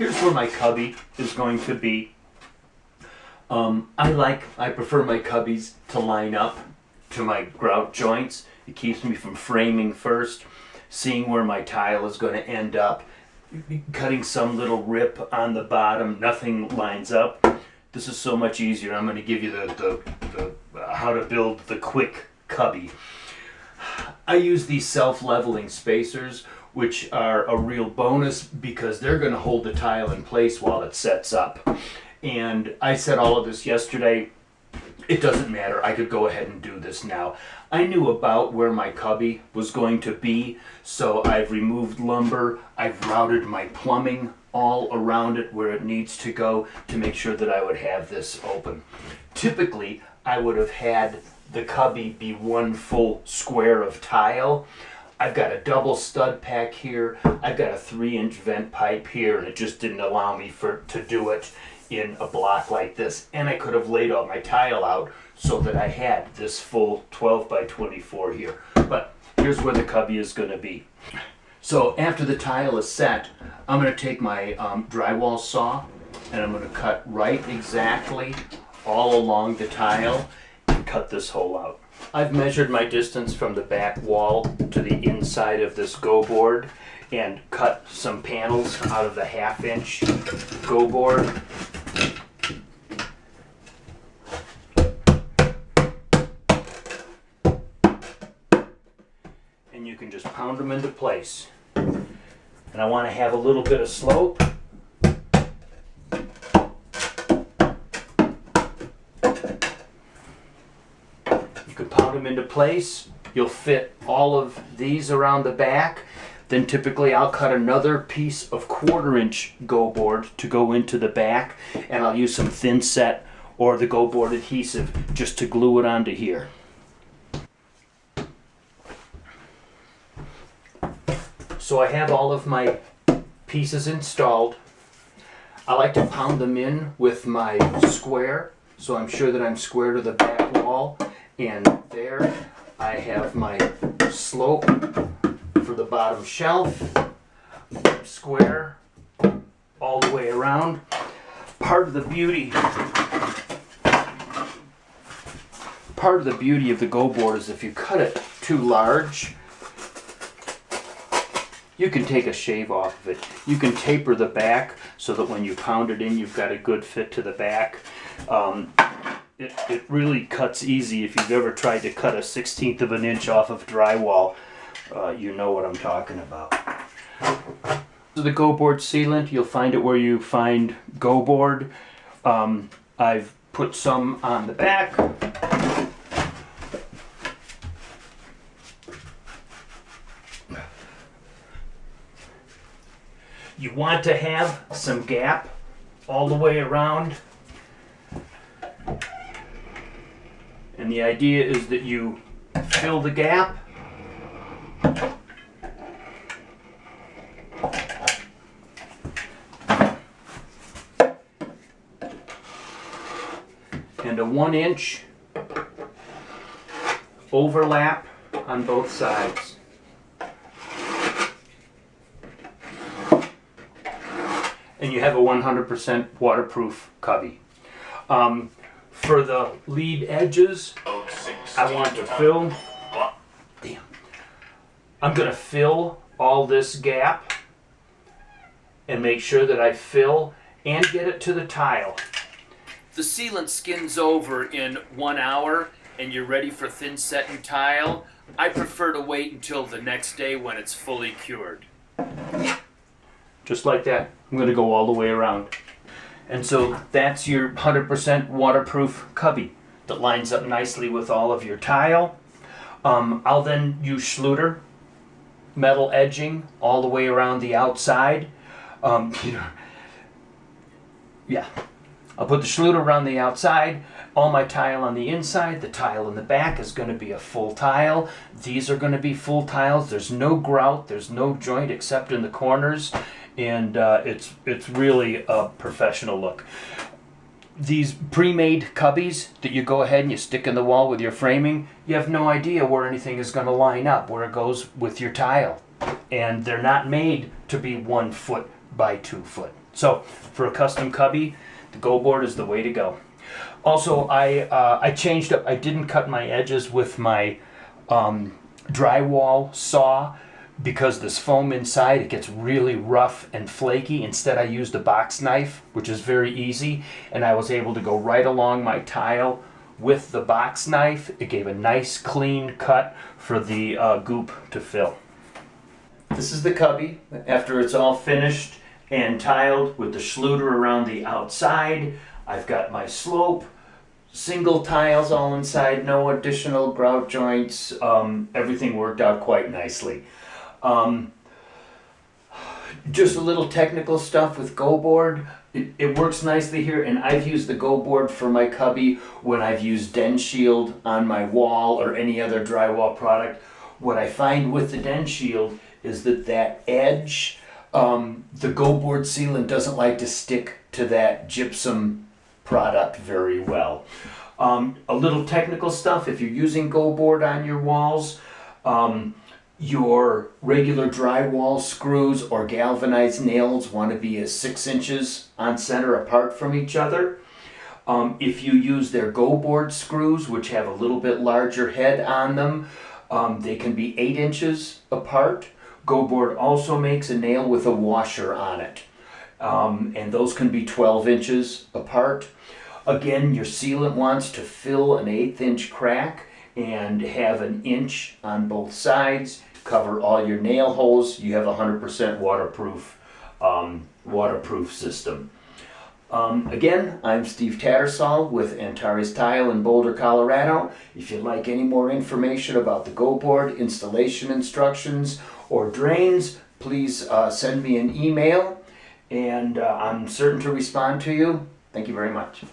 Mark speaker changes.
Speaker 1: here's where my cubby is going to be. I prefer my cubbies to line up to my grout joints. It keeps me from framing first, seeing where my tile is going to end up, cutting some little rip on the bottom, nothing lines up. This is so much easier. I'm going to give you the how to build the quick cubby. I use these self-leveling spacers, which are a real bonus because they're going to hold the tile in place while it sets up. And I said all of this yesterday. It doesn't matter. I could go ahead and do this now. I knew about where my cubby was going to be, so I've removed lumber. I've routed my plumbing all around it where it needs to go to make sure that I would have this open. Typically, I would have had the cubby be one full square of tile. I've got a double stud pack here. I've got a 3-inch vent pipe here, and it just didn't allow me to do it in a block like this. And I could have laid all my tile out so that I had this full 12 by 24 here. But here's where the cubby is going to be. So after the tile is set, I'm going to take my drywall saw and I'm going to cut right exactly all along the tile and cut this hole out. I've measured my distance from the back wall to the inside of this GoBoard and cut some panels out of the 1/2-inch GoBoard. And you can just pound them into place. And I want to have a little bit of slope. You can pound them into place. You'll fit all of these around the back. Then typically I'll cut another piece of 1/4-inch GoBoard to go into the back, and I'll use some thin set or the GoBoard adhesive just to glue it onto here. So I have all of my pieces installed. I like to pound them in with my square, so I'm sure that I'm square to the back wall. And there I have my slope for the bottom shelf, square all the way around. Part of the beauty of the GoBoard is if you cut it too large, you can take a shave off of it. You can taper the back so that when you pound it in, you've got a good fit to the back. It really cuts easy. If you've ever tried to cut a 1/16 of an inch off of drywall, you know what I'm talking about. So the GoBoard sealant, you'll find it where you find GoBoard. I've put some on the back. You want to have some gap all the way around. And the idea is that you fill the gap. And a 1-inch overlap on both sides. And you have a 100% waterproof cubby. For the lead edges, I want to fill. Damn. I'm going to fill all this gap and make sure that I fill and get it to the tile. The sealant skins over in 1 hour and you're ready for thin setting tile. I prefer to wait until the next day when it's fully cured. Just like that. I'm going to go all the way around. And so that's your 100% waterproof cubby that lines up nicely with all of your tile. I'll then use Schluter metal edging all the way around the outside. Yeah. I'll put the Schluter around the outside, all my tile on the inside. The tile in the back is going to be a full tile. These are going to be full tiles. There's no grout, there's no joint except in the corners, and it's really a professional look. These pre-made cubbies that you go ahead and you stick in the wall with your framing, you have no idea where anything is going to line up, where it goes with your tile. And they're not made to be 1 foot by 2 foot. So for a custom cubby, the GoBoard is the way to go. Also, I changed up. I didn't cut my edges with my drywall saw because this foam inside, it gets really rough and flaky. Instead, I used a box knife, which is very easy, and I was able to go right along my tile with the box knife. It gave a nice clean cut for the goop to fill. This is the cubby after it's all finished and tiled with the schluter around the outside. I've got my slope, single tiles all inside, no additional grout joints. Everything worked out quite nicely. Just a little technical stuff with GoBoard. It works nicely here, and I've used the GoBoard for my cubby when I've used Den Shield on my wall or any other drywall product. What I find with the Den Shield is that edge, the GoBoard sealant doesn't like to stick to that gypsum product very well. A little technical stuff, if you're using GoBoard on your walls, your regular drywall screws or galvanized nails want to be 6 inches on center apart from each other. If you use their GoBoard screws, which have a little bit larger head on them, they can be 8 inches apart. GoBoard also makes a nail with a washer on it, and those can be 12 inches apart. Again, your sealant wants to fill an 1/8 inch crack and have 1 inch on both sides. Cover all your nail holes. You have a 100% waterproof system. Again, I'm Steve Tattersall with Antares Tile in Boulder, Colorado. If you'd like any more information about the GoBoard, installation instructions, or drains, please send me an email, and I'm certain to respond to you. Thank you very much.